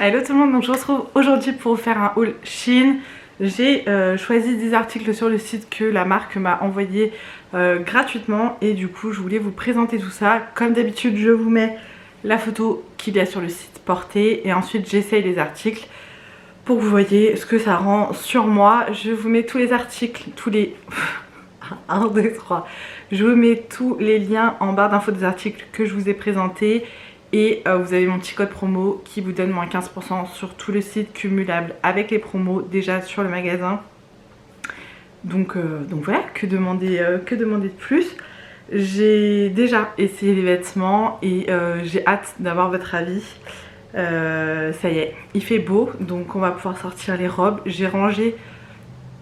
Hello tout le monde, donc je vous retrouve aujourd'hui pour vous faire un haul Shein. J'ai choisi des articles sur le site que la marque m'a envoyé gratuitement et du coup je voulais vous présenter tout ça. Comme d'habitude je vous mets la photo qu'il y a sur le site portée et ensuite j'essaye les articles pour que vous voyez ce que ça rend sur moi. Je vous mets tous les articles, tous les... 1, 2, 3. Je vous mets tous les liens en barre d'infos des articles que je vous ai présentés. Et vous avez mon petit code promo qui vous donne moins 15% sur tout le site cumulable avec les promos déjà sur le magasin. Donc voilà, que demander de plus. J'ai déjà essayé les vêtements et j'ai hâte d'avoir votre avis. Ça y est, il fait beau, donc on va pouvoir sortir les robes. J'ai rangé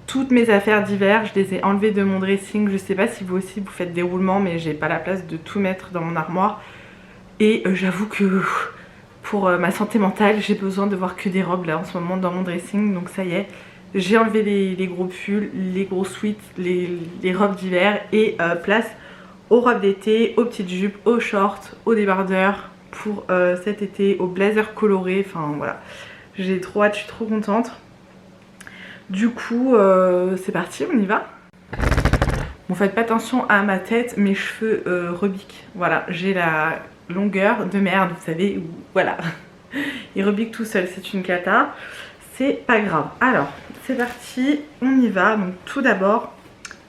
toutes mes affaires d'hiver, je les ai enlevées de mon dressing. Je sais pas si vous aussi vous faites des roulements, mais j'ai pas la place de tout mettre dans mon armoire. Et j'avoue que pour ma santé mentale, j'ai besoin de voir que des robes là en ce moment dans mon dressing. Donc ça y est, j'ai enlevé les gros pulls, les gros sweats, les robes d'hiver et place aux robes d'été, aux petites jupes, aux shorts, aux débardeurs pour cet été, aux blazers colorés. Enfin voilà, j'ai trop hâte, je suis trop contente. Du coup, c'est parti, on y va. Bon, faites pas attention à ma tête, mes cheveux rebiquent. Voilà, j'ai la longueur de merde, vous savez, voilà. Il rebique tout seul, c'est une cata. C'est pas grave. Alors, c'est parti, on y va. Donc tout d'abord,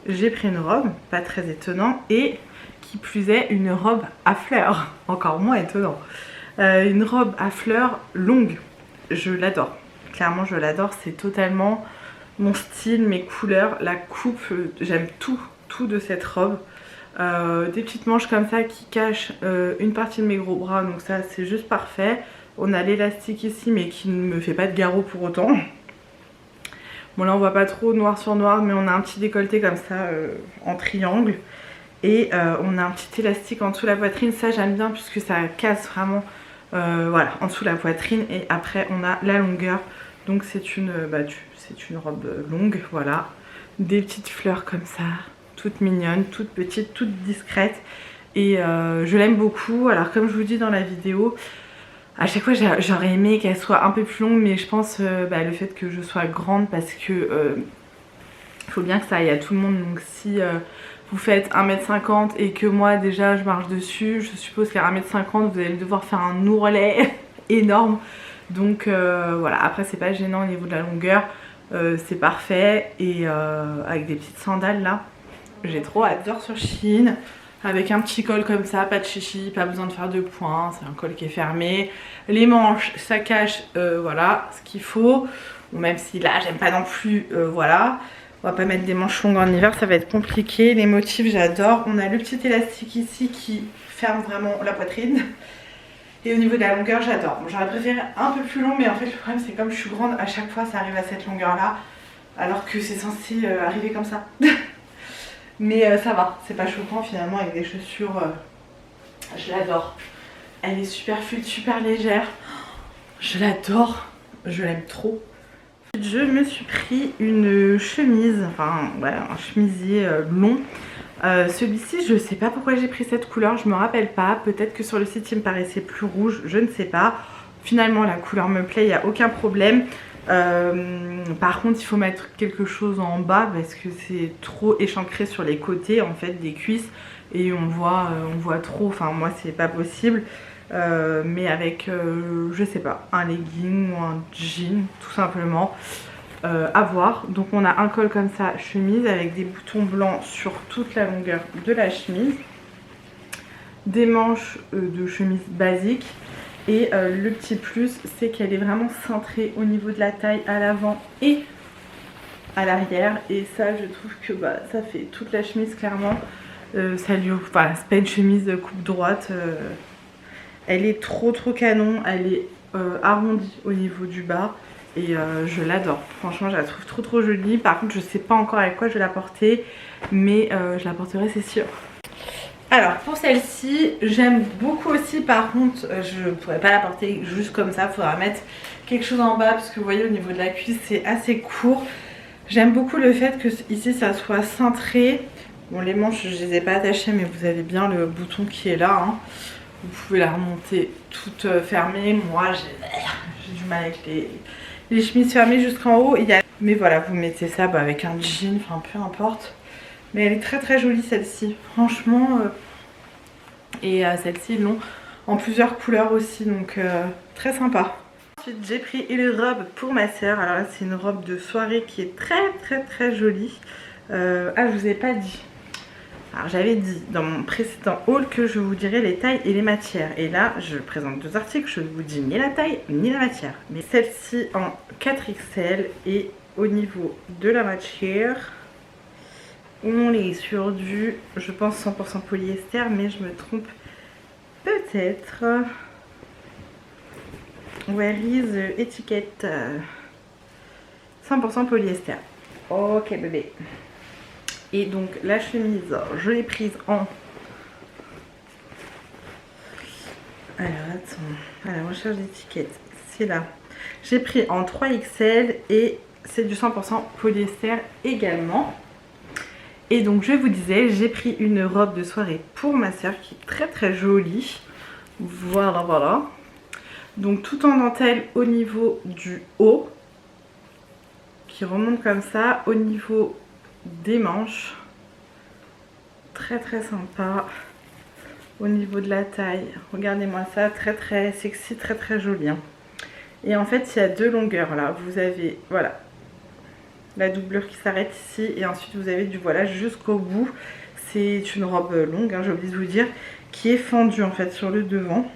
j'ai pris une robe, pas très étonnant, et qui plus est, une robe à fleurs. Encore moins étonnant. Une robe à fleurs longue. Je l'adore. Clairement, je l'adore. C'est totalement mon style, mes couleurs, la coupe. J'aime tout de cette robe. Des petites manches comme ça qui cachent une partie de mes gros bras, donc ça c'est juste parfait. On a l'élastique ici mais qui ne me fait pas de garrot pour autant. Bon là on voit pas trop noir sur noir, mais on a un petit décolleté comme ça en triangle. Et on a un petit élastique en dessous de la poitrine, ça j'aime bien puisque ça casse vraiment voilà, en dessous de la poitrine. Et après on a la longueur, donc c'est une robe longue, voilà. Des petites fleurs comme ça, toute mignonne, toute petite, toute discrète et je l'aime beaucoup. Alors comme je vous dis dans la vidéo, à chaque fois j'aurais aimé qu'elle soit un peu plus longue, mais je pense le fait que je sois grande, parce que il faut bien que ça aille à tout le monde. Donc si vous faites 1m50 et que moi déjà je marche dessus, je suppose qu'à 1m50 vous allez devoir faire un ourlet énorme. Donc voilà, après c'est pas gênant au niveau de la longueur, c'est parfait. Et avec des petites sandales là, j'ai trop hâte. Sur Shein, avec un petit col comme ça, pas de chichi, pas besoin de faire de points, c'est un col qui est fermé. Les manches, ça cache voilà ce qu'il faut. Bon, même si là j'aime pas non plus, voilà. On va pas mettre des manches longues en hiver, ça va être compliqué. Les motifs j'adore. On a le petit élastique ici qui ferme vraiment la poitrine. Et au niveau de la longueur j'adore. Bon, j'aurais préféré un peu plus long, mais en fait le problème c'est comme je suis grande, à chaque fois ça arrive à cette longueur là, alors que c'est censé arriver comme ça. Mais ça va, c'est pas choquant finalement avec des chaussures. Je l'adore. Elle est super fluide, super légère. Je l'adore, je l'aime trop. Je me suis pris une chemise, enfin ouais, un chemisier long. Celui-ci, je sais pas pourquoi j'ai pris cette couleur, je me rappelle pas. Peut-être que sur le site il me paraissait plus rouge, je ne sais pas. Finalement la couleur me plaît, il n'y a aucun problème. Par contre il faut mettre quelque chose en bas parce que c'est trop échancré sur les côtés en fait des cuisses, et on voit trop, enfin moi c'est pas possible. Mais avec je sais pas, un legging ou un jean tout simplement, à voir. Donc on a un col comme ça, chemise avec des boutons blancs sur toute la longueur de la chemise, des manches de chemise basique. Et le petit plus, c'est qu'elle est vraiment cintrée au niveau de la taille à l'avant et à l'arrière. Et ça, je trouve que ça fait toute la chemise clairement. Ça lui, voilà, c'est pas une chemise coupe droite. Elle est trop canon. Elle est arrondie au niveau du bas. Et je l'adore. Franchement, je la trouve trop jolie. Par contre, je sais pas encore avec quoi je vais la porter. Mais je la porterai, c'est sûr. Alors pour celle-ci, j'aime beaucoup aussi. Par contre, je ne pourrais pas la porter juste comme ça, il faudra mettre quelque chose en bas parce que vous voyez au niveau de la cuisse c'est assez court. J'aime beaucoup le fait que ici ça soit cintré. Bon, les manches je les ai pas attachées, mais vous avez bien le bouton qui est là, hein. Vous pouvez la remonter toute fermée. Moi j'ai du mal avec les chemises fermées jusqu'en haut. Mais voilà, vous mettez ça avec un jean, enfin peu importe. Mais elle est très très jolie celle-ci, franchement. Et celle-ci ils l'ont en plusieurs couleurs aussi, donc très sympa. Ensuite j'ai pris une robe pour ma soeur. Alors là c'est une robe de soirée qui est très très très jolie. Ah, je vous ai pas dit. Alors j'avais dit dans mon précédent haul que je vous dirais les tailles et les matières. Et là je présente deux articles, je ne vous dis ni la taille ni la matière. Mais celle-ci en 4XL et au niveau de la matière, on est sur du, je pense 100% polyester, mais je me trompe peut-être. Where is the étiquette 100% polyester. Ok bébé. Et donc la chemise, je l'ai prise en... Alors attends, à la recherche d'étiquette, c'est là. J'ai pris en 3XL et c'est du 100% polyester également. Et donc je vous disais, j'ai pris une robe de soirée pour ma soeur qui est très très jolie. Voilà, voilà. Donc tout en dentelle au niveau du haut, qui remonte comme ça, au niveau des manches, très très sympa. Au niveau de la taille, regardez-moi ça, très très sexy, très très joli, hein. Et en fait il y a deux longueurs là, vous avez voilà la doublure qui s'arrête ici et ensuite vous avez du voilage jusqu'au bout. C'est une robe longue, hein, j'ai oublié de vous dire, qui est fendue en fait sur le devant.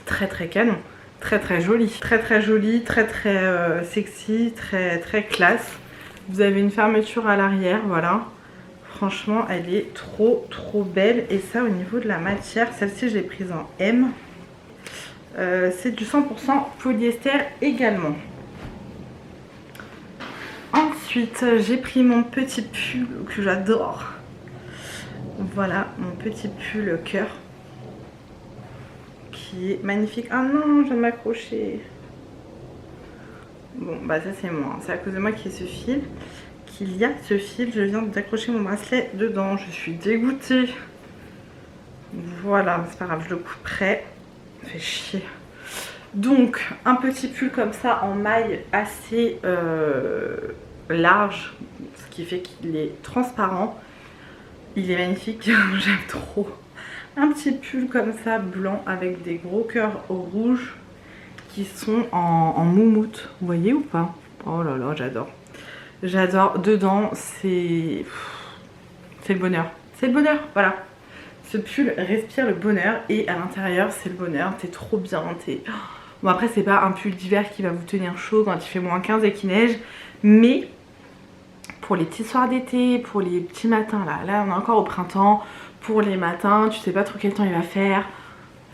Très très canon, très très jolie, très très jolie, très très sexy, très très classe. Vous avez une fermeture à l'arrière, voilà. Franchement, elle est trop trop belle. Et ça, au niveau de la matière, celle-ci, je l'ai prise en M. C'est du 100% polyester également. Ensuite, j'ai pris mon petit pull que j'adore. Voilà, mon petit pull cœur. Qui est magnifique. Ah non, je vais m'accrocher. Bon, bah ça c'est moi. C'est à cause de moi qu'il y a ce fil. Qu'il y a ce fil. Je viens d'accrocher mon bracelet dedans. Je suis dégoûtée. Voilà, c'est pas grave, je le couperai. Ça fait chier. Donc, un petit pull comme ça en maille assez large. Ce qui fait qu'il est transparent. Il est magnifique. J'aime trop. Un petit pull comme ça, blanc, avec des gros cœurs rouges qui sont en moumoute. Vous voyez ou pas? Oh là là, j'adore. J'adore. Dedans, c'est le bonheur. C'est le bonheur, voilà. Ce pull respire le bonheur et à l'intérieur, c'est le bonheur. T'es trop bien. Bon, après, c'est pas un pull d'hiver qui va vous tenir chaud quand il fait moins 15 et qu'il neige. Mais pour les petits soirs d'été, pour les petits matins, là on est encore au printemps. Pour les matins, tu sais pas trop quel temps il va faire.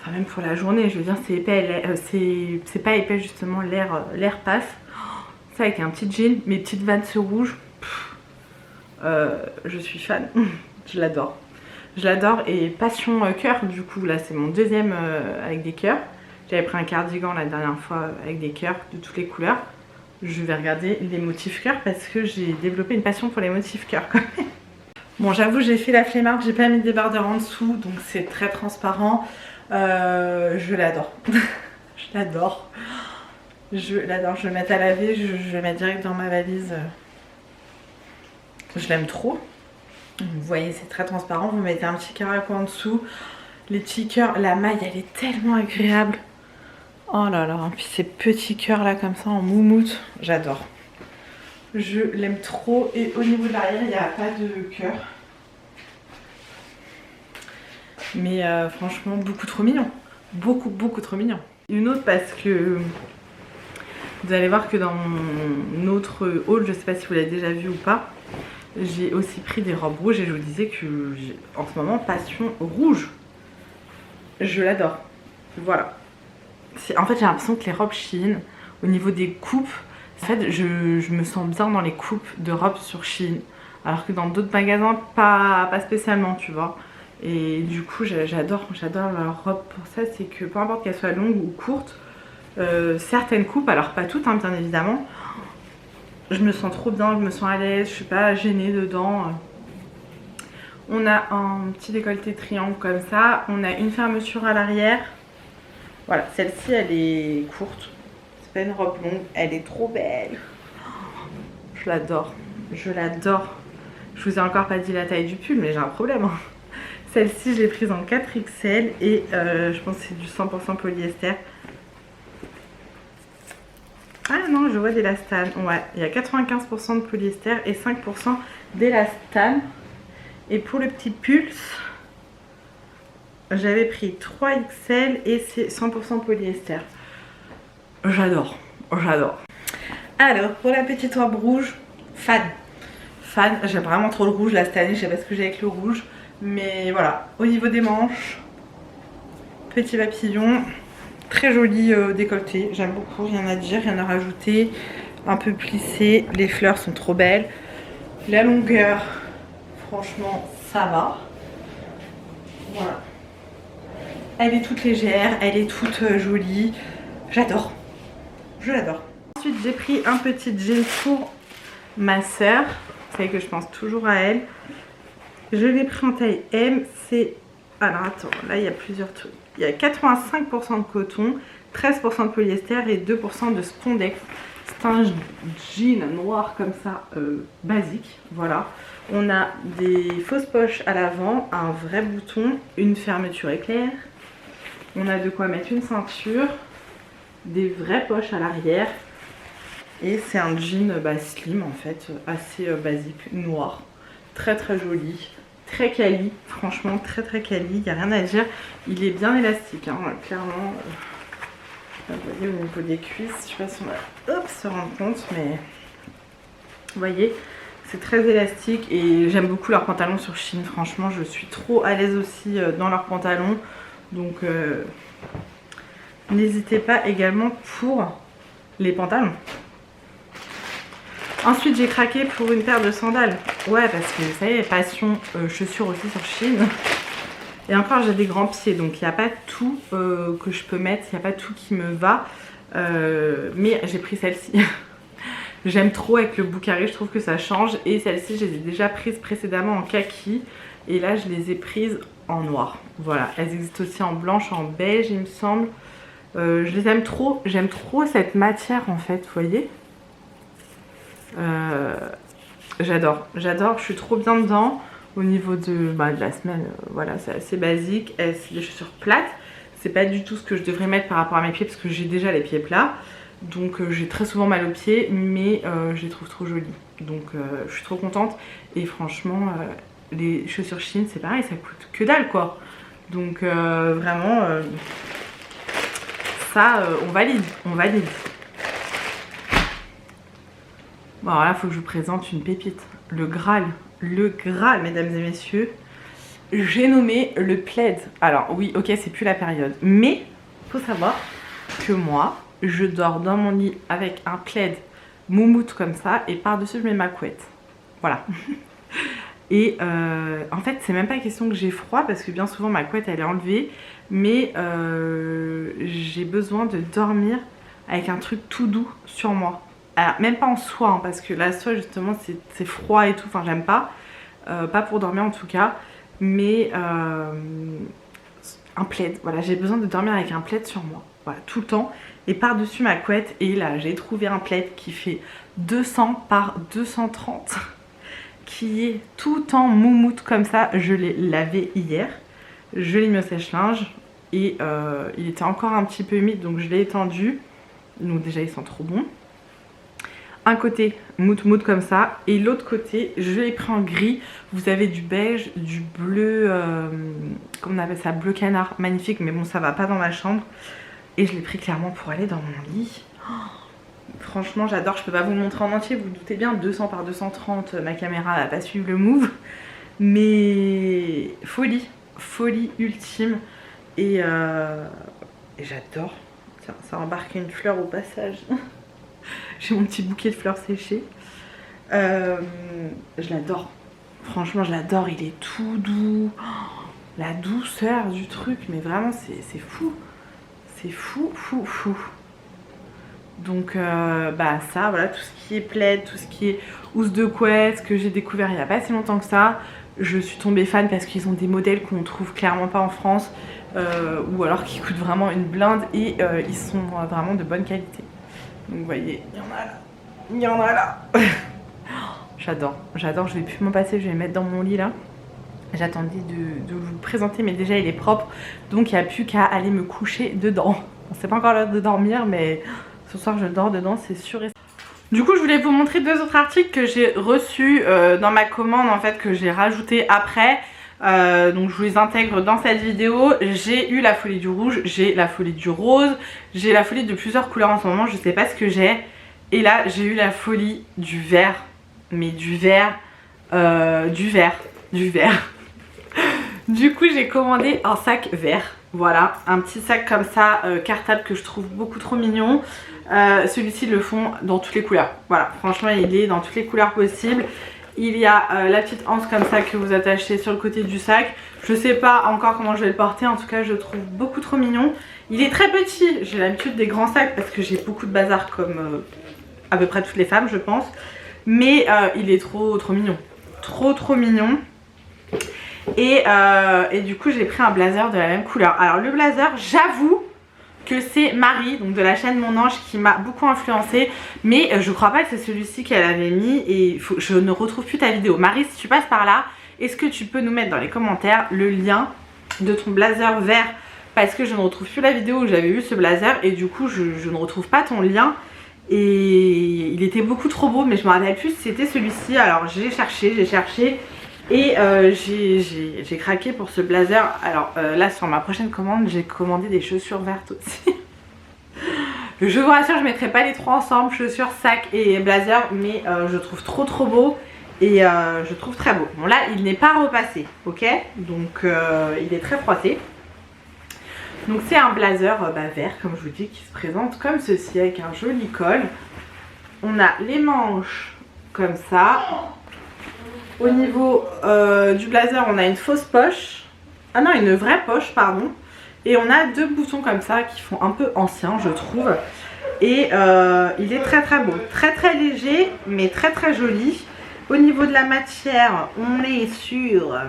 Enfin, même pour la journée, je veux dire, c'est épais, c'est pas épais justement, l'air passe. Ça avec un petit jean, mes petites Vans rouges. Je suis fan, je l'adore. Je l'adore et passion cœur, du coup, là c'est mon deuxième avec des cœurs. J'avais pris un cardigan la dernière fois avec des cœurs de toutes les couleurs. Je vais regarder les motifs cœur parce que j'ai développé une passion pour les motifs cœur quand même. Bon, j'avoue, j'ai fait la flemmarde, j'ai pas mis de débardeur en dessous, donc c'est très transparent. Je l'adore. Je l'adore. Je l'adore. Je vais le mettre à laver, je vais le mettre direct dans ma valise. Je l'aime trop. Vous voyez, c'est très transparent. Vous mettez un petit caraco en dessous. Les petits cœurs, la maille, elle est tellement agréable. Oh là là. Puis ces petits cœurs là, comme ça, en moumoute, j'adore. Je l'aime trop. Et au niveau de l'arrière, il n'y a pas de cœur. Mais franchement, beaucoup trop mignon. Beaucoup trop mignon. Une autre parce que vous allez voir que dans mon autre haul, je sais pas si vous l'avez déjà vu ou pas, j'ai aussi pris des robes rouges et je vous disais que j'ai en ce moment passion rouge. Je l'adore. Voilà. En fait, j'ai l'impression que les robes Shein, au niveau des coupes, en fait, je me sens bien dans les coupes de robes sur Shein. Alors que dans d'autres magasins, pas spécialement, tu vois. Et du coup, j'adore leur robe pour ça. C'est que peu importe qu'elle soit longue ou courte, certaines coupes, alors pas toutes, hein, bien évidemment, je me sens trop bien, je me sens à l'aise, je suis pas gênée dedans. On a un petit décolleté triangle comme ça. On a une fermeture à l'arrière. Voilà, celle-ci elle est courte. C'est pas une robe longue. Elle est trop belle. Je l'adore. Je l'adore. Je vous ai encore pas dit la taille du pull, mais j'ai un problème. Celle-ci, je l'ai prise en 4XL et je pense que c'est du 100% polyester. Ah non, je vois d'élastane. Ouais, il y a 95% de polyester et 5% d'élastane. Et pour le petit pulse, j'avais pris 3XL et c'est 100% polyester. J'adore, j'adore. Alors, pour la petite robe rouge, fan. Fan, j'aime vraiment trop le rouge là cette année, je sais pas ce que j'ai avec le rouge. Mais voilà, au niveau des manches, petit papillon, très joli décolleté, j'aime beaucoup, rien à dire, rien à rajouter. Un peu plissé, les fleurs sont trop belles. La longueur, franchement, ça va. Voilà. Elle est toute légère, elle est toute jolie. J'adore. Je l'adore. Ensuite, j'ai pris un petit jean pour ma soeur. Vous savez que je pense toujours à elle. Je l'ai pris en taille M. C'est... Alors attends, là il y a plusieurs trucs. Il y a 85% de coton, 13% de polyester et 2% de spandex. C'est un jean noir comme ça, basique. Voilà. On a des fausses poches à l'avant, un vrai bouton, une fermeture éclair. On a de quoi mettre une ceinture, des vraies poches à l'arrière. Et c'est un jean slim en fait, assez basique, noir. Très très joli. Très quali, franchement très très quali, il n'y a rien à dire. Il est bien élastique, hein, clairement. Vous voyez au niveau des cuisses, je sais pas si on va se rendre compte, mais vous voyez, c'est très élastique et j'aime beaucoup leurs pantalons sur Shein. Franchement, je suis trop à l'aise aussi dans leurs pantalons. Donc, n'hésitez pas également pour les pantalons. Ensuite, j'ai craqué pour une paire de sandales. Ouais, parce que vous savez, passion chaussures aussi sur Shein. Et encore, j'ai des grands pieds, donc il n'y a pas tout que je peux mettre, il n'y a pas tout qui me va. Mais j'ai pris celle-ci. J'aime trop avec le bout carré, je trouve que ça change. Et celle-ci, je les ai déjà prises précédemment en kaki. Et là, je les ai prises en noir. Voilà, elles existent aussi en blanche, en beige, il me semble. Je les aime trop. J'aime trop cette matière, en fait, vous voyez. J'adore, j'adore, je suis trop bien dedans. Au niveau de la semelle, voilà, c'est assez basique. C'est des chaussures plates. C'est pas du tout ce que je devrais mettre par rapport à mes pieds parce que j'ai déjà les pieds plats. Donc j'ai très souvent mal aux pieds, mais je les trouve trop jolies. Donc je suis trop contente. Et franchement, les chaussures Shein, c'est pareil, ça coûte que dalle quoi. Donc vraiment, ça, on valide, on valide. Bon, alors là, il faut que je vous présente une pépite. Le Graal, mesdames et messieurs. J'ai nommé le plaid. Alors oui, ok, c'est plus la période. Mais, faut savoir que moi, je dors dans mon lit avec un plaid moumoute comme ça. Et par-dessus, je mets ma couette. Voilà. Et en fait, c'est même pas question que j'ai froid parce que bien souvent, ma couette, elle est enlevée. Mais j'ai besoin de dormir avec un truc tout doux sur moi. Alors, même pas en soie, hein, parce que la soie, justement, c'est froid et tout. Enfin, j'aime pas. Pas pour dormir, en tout cas. Mais un plaid. Voilà, j'ai besoin de dormir avec un plaid sur moi. Voilà, tout le temps. Et par-dessus ma couette. Et là, j'ai trouvé un plaid qui fait 200 par 230. Qui est tout en moumoute comme ça. Je l'ai lavé hier. Je l'ai mis au sèche-linge. Et il était encore un petit peu humide, donc je l'ai étendu. Donc déjà, il sent trop bon. Un côté mout comme ça et l'autre côté je l'ai pris en gris. Vous avez du beige, du bleu, comment on appelle ça, bleu canard, magnifique, mais bon ça va pas dans ma chambre. Et je l'ai pris clairement pour aller dans mon lit. Oh, franchement j'adore, je peux pas vous le montrer en entier, vous vous doutez bien, 200 par 230, ma caméra va pas suivre le move. Mais folie, folie ultime. Et j'adore. Tiens, ça a embarqué une fleur au passage. J'ai mon petit bouquet de fleurs séchées. Je l'adore. Franchement, je l'adore. Il est tout doux. Oh, la douceur du truc. Mais vraiment, c'est fou. C'est fou, fou, fou. Donc, ça, voilà, tout ce qui est plaid, tout ce qui est housse de couette, que j'ai découvert il n'y a pas si longtemps que ça. Je suis tombée fan parce qu'ils ont des modèles qu'on trouve clairement pas en France ou alors qui coûtent vraiment une blinde et ils sont vraiment de bonne qualité. Donc vous voyez, il y en a là, il y en a là. J'adore, j'adore, je vais plus m'en passer, je vais le mettre dans mon lit là. J'attendais de vous le présenter mais déjà il est propre donc il n'y a plus qu'à aller me coucher dedans. Bon, c'est pas encore l'heure de dormir mais ce soir je dors dedans, c'est sûr et certain. Du coup je voulais vous montrer 2 autres articles que j'ai reçus dans ma commande en fait, que j'ai rajouté après. Donc je vous les intègre dans cette vidéo. J'ai eu la folie du rouge, j'ai la folie du rose, j'ai la folie de plusieurs couleurs en ce moment, je sais pas ce que j'ai. Et là j'ai eu la folie du vert, mais du vert. Du coup j'ai commandé un sac vert. Voilà, un petit sac comme ça, cartable, que je trouve beaucoup trop mignon. Celui-ci le font dans toutes les couleurs. Voilà, franchement il est dans toutes les couleurs possibles. Il y a la petite anse comme ça que vous attachez sur le côté du sac. Je sais pas encore comment je vais le porter, en tout cas je le trouve beaucoup trop mignon. Il est très petit, j'ai l'habitude des grands sacs parce que j'ai beaucoup de bazar comme à peu près toutes les femmes je pense. Mais il est trop mignon, trop mignon. Et du coup j'ai pris un blazer de la même couleur. Alors le blazer, j'avoue que c'est Marie, donc de la chaîne Mon Ange, qui m'a beaucoup influencée. Mais je crois pas que c'est celui-ci qu'elle avait mis et je ne retrouve plus ta vidéo. Marie, si tu passes par là, est-ce que tu peux nous mettre dans les commentaires le lien de ton blazer vert? Parce que je ne retrouve plus la vidéo où j'avais vu ce blazer et du coup je ne retrouve pas ton lien. Et il était beaucoup trop beau mais je me rappelle plus si c'était celui-ci. Alors j'ai cherché et j'ai craqué pour ce blazer. Alors là sur ma prochaine commande j'ai commandé des chaussures vertes aussi. Je vous rassure, je mettrai pas les 3 ensemble, chaussures, sac et blazer, mais je trouve trop beau et je trouve très beau. Bon là il n'est pas repassé, ok, donc il est très froissé. Donc c'est un blazer vert comme je vous dis, qui se présente comme ceci avec un joli col. On a les manches comme ça. Au niveau du blazer on a une fausse poche. Ah non, une vraie poche pardon. Et on a 2 boutons comme ça qui font un peu ancien je trouve. Et il est très beau. Très léger mais très joli. Au niveau de la matière on est sur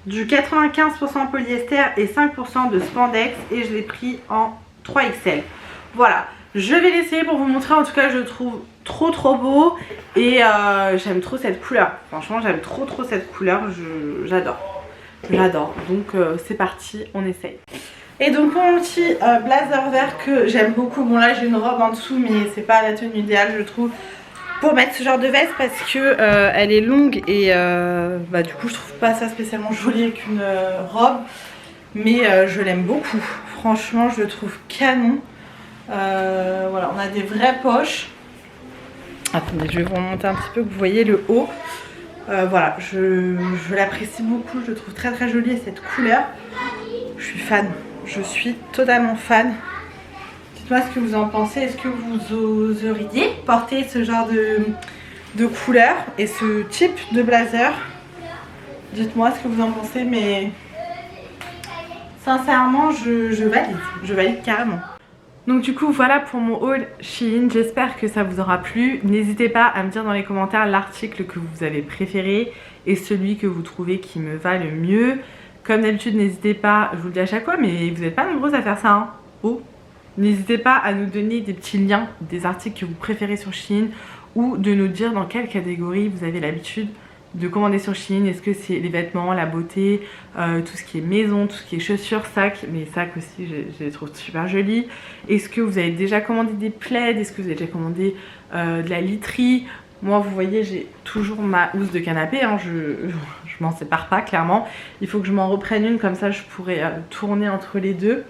du 95% polyester et 5% de spandex. Et je l'ai pris en 3XL. Voilà. Je vais l'essayer pour vous montrer. En tout cas je le trouve trop beau. Et j'aime trop cette couleur. Franchement j'aime trop cette couleur. J'adore. Donc c'est parti, on essaye. Et donc mon petit blazer vert que j'aime beaucoup. Bon là j'ai une robe en dessous mais c'est pas la tenue idéale je trouve pour mettre ce genre de veste parce que elle est longue et du coup je trouve pas ça spécialement joli avec une robe. Mais je l'aime beaucoup. Franchement je le trouve canon. Voilà, on a des vraies poches. Attendez, je vais vous remonter un petit peu que vous voyez le haut. Voilà, je l'apprécie beaucoup, je le trouve très joli et cette couleur, je suis fan, je suis totalement fan. Dites-moi ce que vous en pensez, est-ce que vous oseriez porter ce genre de couleur et ce type de blazer? Dites-moi ce que vous en pensez, mais sincèrement je valide carrément. Donc du coup voilà pour mon haul Shein, j'espère que ça vous aura plu. N'hésitez pas à me dire dans les commentaires l'article que vous avez préféré et celui que vous trouvez qui me va le mieux. Comme d'habitude n'hésitez pas, je vous le dis à chaque fois mais vous n'êtes pas nombreuses à faire ça hein. Oh. N'hésitez pas à nous donner des petits liens des articles que vous préférez sur Shein ou de nous dire dans quelle catégorie vous avez l'habitude de commander sur Shein. Est-ce que c'est les vêtements, la beauté, tout ce qui est maison, tout ce qui est chaussures, sacs. Mais sacs aussi je les trouve super jolis. Est-ce que vous avez déjà commandé des plaids? Est-ce que vous avez déjà commandé de la literie? Moi vous voyez j'ai toujours ma housse de canapé hein. Je m'en sépare pas clairement. Il faut que je m'en reprenne une comme ça je pourrais tourner entre les deux.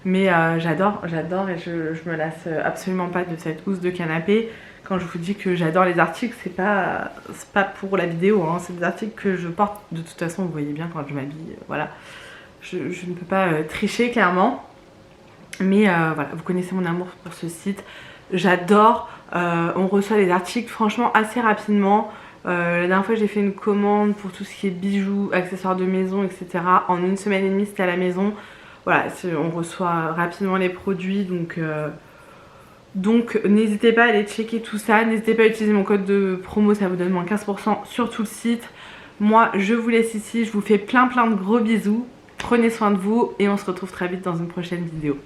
Mais j'adore et je me lasse absolument pas de cette housse de canapé. Quand je vous dis que j'adore les articles, c'est pas pour la vidéo, hein. C'est des articles que je porte de toute façon, vous voyez bien quand je m'habille, voilà. Je ne peux pas tricher clairement. Mais voilà, vous connaissez mon amour pour ce site. J'adore, on reçoit les articles franchement assez rapidement. La dernière fois j'ai fait une commande pour tout ce qui est bijoux, accessoires de maison, etc. En 1 semaine et demie c'était à la maison. Voilà, on reçoit rapidement les produits donc Donc n'hésitez pas à aller checker tout ça, n'hésitez pas à utiliser mon code de promo, ça vous donne moins 15% sur tout le site. Moi je vous laisse ici, je vous fais plein de gros bisous, prenez soin de vous et on se retrouve très vite dans une prochaine vidéo.